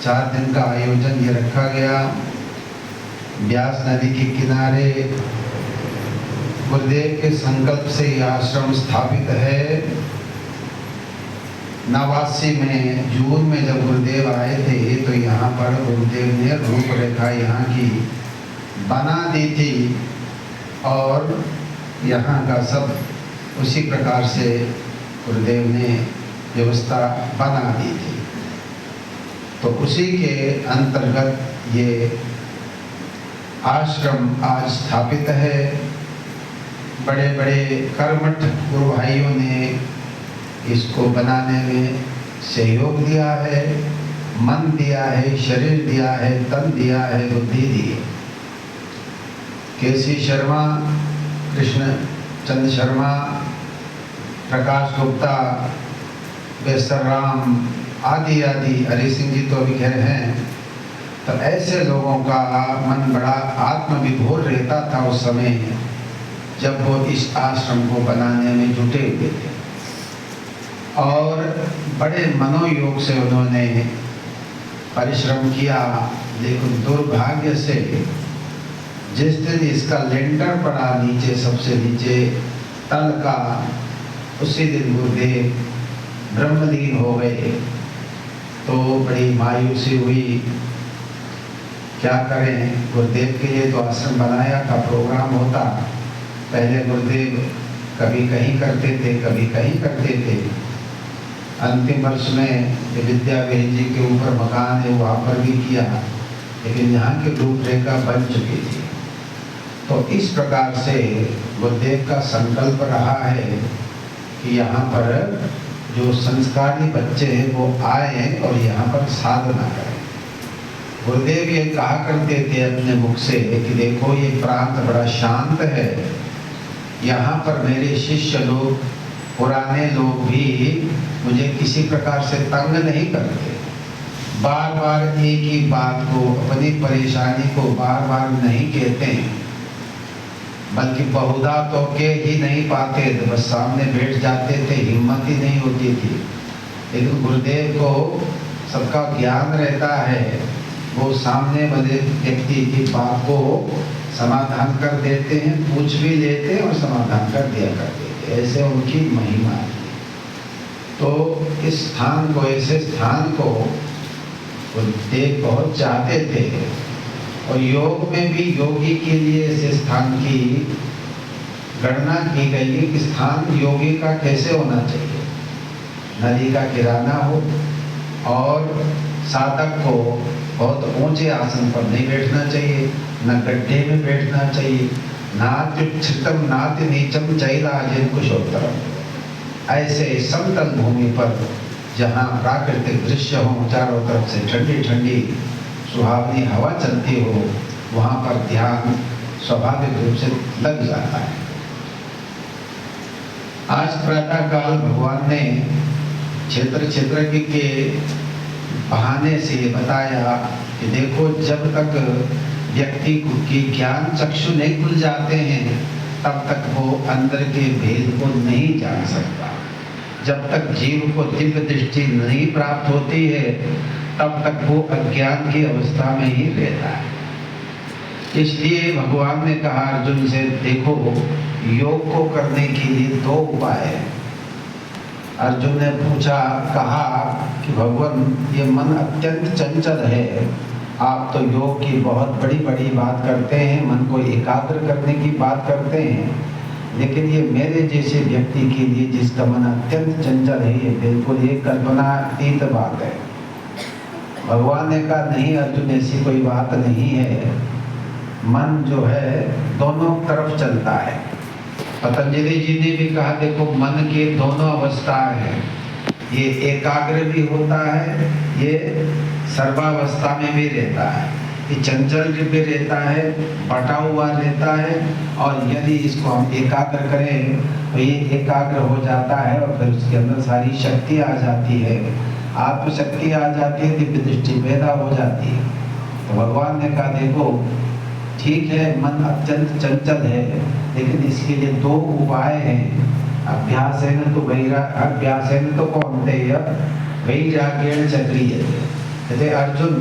4 दिन का आयोजन ये रखा गया। ब्यास नदी के किनारे गुरुदेव के संकल्प से यह आश्रम स्थापित है। 89 में जून में जब गुरुदेव आए थे तो यहाँ पर गुरुदेव ने रूपरेखा यहाँ की बना दी थी और यहाँ का सब उसी प्रकार से गुरुदेव ने व्यवस्था बना दी थी। तो उसी के अंतर्गत ये आश्रम आज स्थापित है। बड़े बड़े कर्मठ गुरु भाइयों ने इसको बनाने में सहयोग दिया है, मन दिया है, शरीर दिया है, तन दिया है, बुद्धि दी है। केसी शर्मा, कृष्ण चंद शर्मा, प्रकाश गुप्ता, बेसर राम आदि आदि, हरि सिंह जी तो अभी खैर हैं। तो ऐसे लोगों का मन बड़ा आत्मविभोर रहता था उस समय जब वो इस आश्रम को बनाने में जुटे हुए थे और बड़े मनोयोग से उन्होंने परिश्रम किया। लेकिन दुर्भाग्य से जिस दिन इसका लेंटर पड़ा नीचे, सबसे नीचे तल का, उसी दिन गुरुदेव ब्रह्मलीन हो गए। तो बड़ी मायूसी हुई। क्या करें, गुरुदेव के लिए तो आश्रम बनाया था, प्रोग्राम होता। पहले गुरुदेव कभी कहीं करते थे, कभी कहीं करते थे। अंतिम वर्ष में विद्यावेद जी के ऊपर मकान है, वहाँ पर भी किया, लेकिन यहाँ की रूपरेखा बन चुकी थी। तो इस प्रकार से गुरुदेव का संकल्प रहा है कि यहाँ पर जो संस्कारी बच्चे हैं वो आए और यहाँ पर साधना करें। गुरुदेव ये कहा करते थे अपने मुख से कि देखो ये प्रांत बड़ा शांत है, यहाँ पर मेरे शिष्य लोग, पुराने लोग भी मुझे किसी प्रकार से तंग नहीं करते। बार बार एक ही बात को, अपनी परेशानी को बार बार नहीं कहते हैं, बल्कि बहुधा तो के ही नहीं पाते थे, बस सामने बैठ जाते थे, हिम्मत ही नहीं होती थी। लेकिन गुरुदेव को सबका ज्ञान रहता है, वो सामने वाले व्यक्ति की बात को समाधान कर देते हैं, पूछ भी लेते हैं और समाधान कर दिया करते हैं। ऐसे उनकी महिमा है। तो इस स्थान को, ऐसे स्थान को गुरुदेव बहुत चाहते थे और योग में भी योगी के लिए ऐसे स्थान की गणना की गई है कि स्थान योगी का कैसे होना चाहिए। नदी का किनारा हो और साधक को बहुत ऊंचे आसन पर नहीं बैठना चाहिए, न गड्ढे में बैठना चाहिए, नात्युच्छ्रितम नाति नीचम चैलाजिन कुशोत्तरम। ऐसे समतल भूमि पर जहाँ प्राकृतिक दृश्य हो, चारों तरफ से ठंडी ठंडी सुहावनी हवा चलती हो, वहाँ पर ध्यान स्वाभाविक रूप से लग जाता है। आज प्रातः काल भगवान ने क्षेत्र के बहाने से ये बताया कि देखो, जब तक व्यक्ति की ज्ञान चक्षु नहीं खुल जाते हैं तब तक वो अंदर के भेद को नहीं जान सकता। जब तक जीव को दिव्य दृष्टि नहीं प्राप्त होती है तब तक वो अज्ञान की अवस्था में ही रहता है। इसलिए भगवान ने कहा अर्जुन से, देखो योग को करने के लिए 2 उपाय है। अर्जुन ने पूछा, कहा कि भगवान ये मन अत्यंत चंचल है, आप तो योग की बहुत बड़ी बड़ी बात करते हैं, मन को एकाग्र करने की बात करते हैं, लेकिन ये मेरे जैसे व्यक्ति के लिए जिसका मन अत्यंत चंचल है, ये बिल्कुल एक कल्पनातीत बात है। भगवान ने कहा, नहीं अर्जुन, ऐसी कोई बात नहीं है। मन जो है दोनों तरफ चलता है। पतंजलि जी ने भी कहा, देखो मन की दोनों अवस्थाएं हैं, ये एकाग्र भी होता है, ये सर्वावस्था में भी रहता है, ये चंचल भी रहता है, बटा हुआ रहता है, और यदि इसको हम एकाग्र करें तो ये एकाग्र हो जाता है और फिर उसके अंदर सारी शक्ति आ जाती है, आत्मशक्ति आ जाती है, दिव्य दृष्टि पैदा हो जाती है। तो भगवान ने कहा, देखो ठीक है, मन अत्यंत चंचल है, लेकिन इसके लिए 2 उपाय हैं। अभ्यासेन तो वैराग्येण चक्रियते। कहते अर्जुन